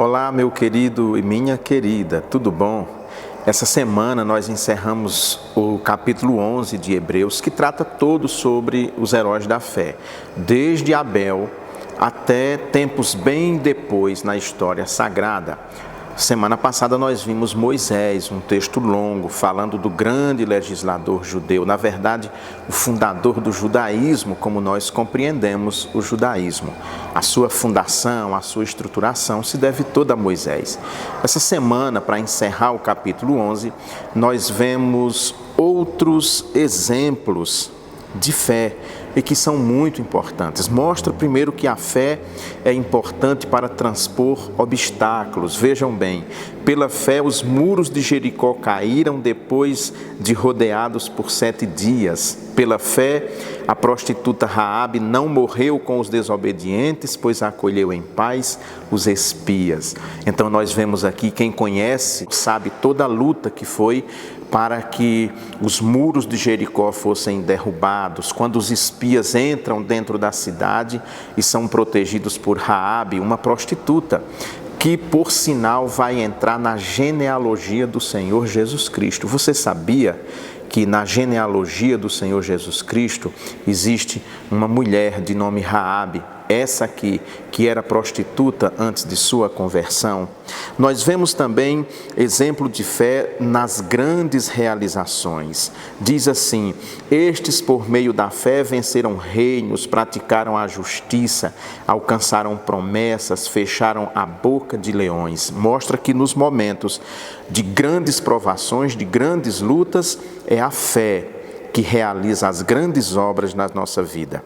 Olá, meu querido e minha querida, tudo bom? Essa semana nós encerramos o capítulo 11 de Hebreus, que trata todo sobre os heróis da fé, desde Abel até tempos bem depois na história sagrada. Semana passada nós vimos Moisés, um texto longo, falando do grande legislador judeu, na verdade, o fundador do judaísmo, como nós compreendemos o judaísmo. A sua fundação, a sua estruturação se deve toda a Moisés. Essa semana, para encerrar o capítulo 11, nós vemos outros exemplos de fé e que são muito importantes. Mostra primeiro que a fé é importante para transpor obstáculos. Vejam bem, pela fé os muros de Jericó caíram depois de rodeados por 7 dias. Pela fé a prostituta Raabe não morreu com os desobedientes, pois acolheu em paz os espias. Então nós vemos aqui, quem conhece sabe toda a luta que foi para que os muros de Jericó fossem derrubados, quando os espias entram dentro da cidade e são protegidos por Raabe, uma prostituta, que por sinal vai entrar na genealogia do Senhor Jesus Cristo. Você sabia que na genealogia do Senhor Jesus Cristo existe uma mulher de nome Raabe, essa aqui, que era prostituta antes de sua conversão? Nós vemos também exemplo de fé nas grandes realizações. Diz assim: estes por meio da fé venceram reinos, praticaram a justiça, alcançaram promessas, fecharam a boca de leões. Mostra que nos momentos de grandes provações, de grandes lutas, é a fé que realiza as grandes obras na nossa vida.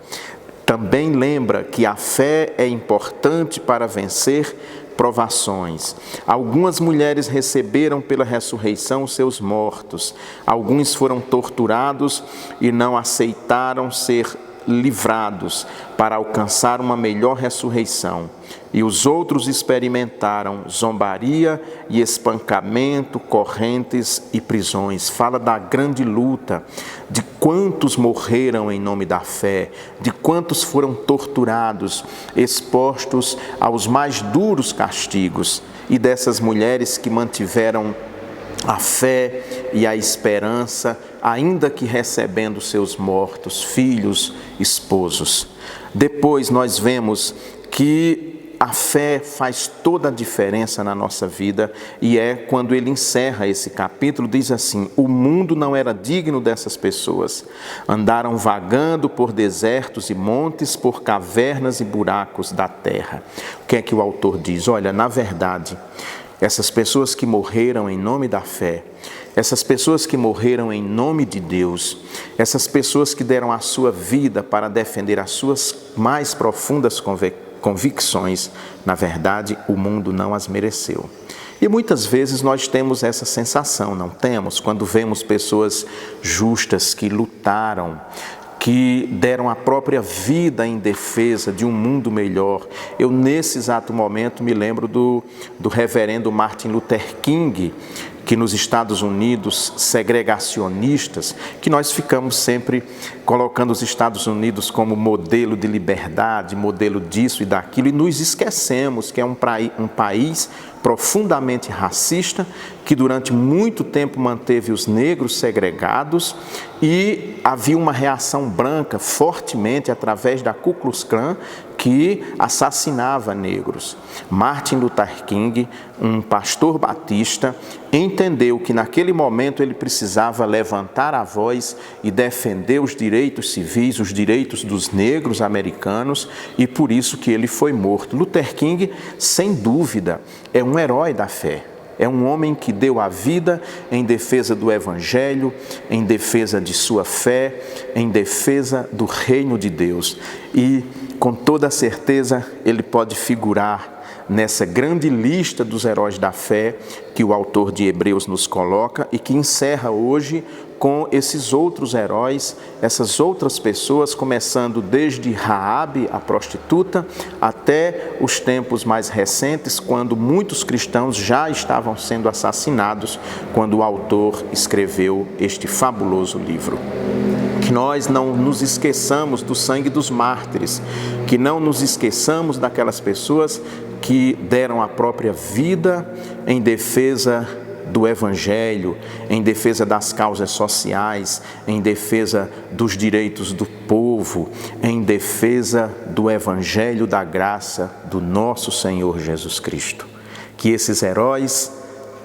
Também lembra que a fé é importante para vencer provações. Algumas mulheres receberam pela ressurreição seus mortos. Alguns foram torturados e não aceitaram ser livrados para alcançar uma melhor ressurreição. E os outros experimentaram zombaria e espancamento, correntes e prisões. Fala da grande luta, de quantos morreram em nome da fé, de quantos foram torturados, expostos aos mais duros castigos, e dessas mulheres que mantiveram a fé e a esperança, ainda que recebendo seus mortos, filhos, esposos. Depois nós vemos que a fé faz toda a diferença na nossa vida, e é quando ele encerra esse capítulo, diz assim: o mundo não era digno dessas pessoas, andaram vagando por desertos e montes, por cavernas e buracos da terra. O que é que o autor diz? Olha, na verdade, essas pessoas que morreram em nome da fé, essas pessoas que morreram em nome de Deus, essas pessoas que deram a sua vida para defender as suas mais profundas convicções, na verdade, o mundo não as mereceu. E muitas vezes nós temos essa sensação, não temos? Quando vemos pessoas justas que lutaram, que deram a própria vida em defesa de um mundo melhor. Eu, nesse exato momento, me lembro do reverendo Martin Luther King, que nos Estados Unidos, segregacionistas, que nós ficamos sempre colocando os Estados Unidos como modelo de liberdade, modelo disso e daquilo, e nos esquecemos que é um país profundamente racista, que durante muito tempo manteve os negros segregados, e havia uma reação branca fortemente através da Ku Klux Klan, que assassinava negros. Martin Luther King, um pastor batista, entendeu que naquele momento ele precisava levantar a voz e defender os direitos civis, os direitos dos negros americanos, e por isso que ele foi morto. Luther King, sem dúvida, é um herói da fé. É um homem que deu a vida em defesa do Evangelho, em defesa de sua fé, em defesa do reino de Deus. E, com toda certeza, ele pode figurar nessa grande lista dos heróis da fé que o autor de Hebreus nos coloca e que encerra hoje com esses outros heróis, essas outras pessoas, começando desde Raabe, a prostituta, até os tempos mais recentes, quando muitos cristãos já estavam sendo assassinados, quando o autor escreveu este fabuloso livro. Que nós não nos esqueçamos do sangue dos mártires, que não nos esqueçamos daquelas pessoas que deram a própria vida em defesa do Evangelho, em defesa das causas sociais, em defesa dos direitos do povo, em defesa do Evangelho da graça do nosso Senhor Jesus Cristo. Que esses heróis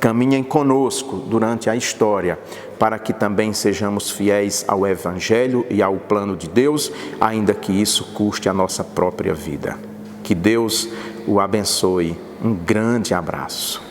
caminhem conosco durante a história, para que também sejamos fiéis ao Evangelho e ao plano de Deus, ainda que isso custe a nossa própria vida. Que Deus o abençoe. Um grande abraço.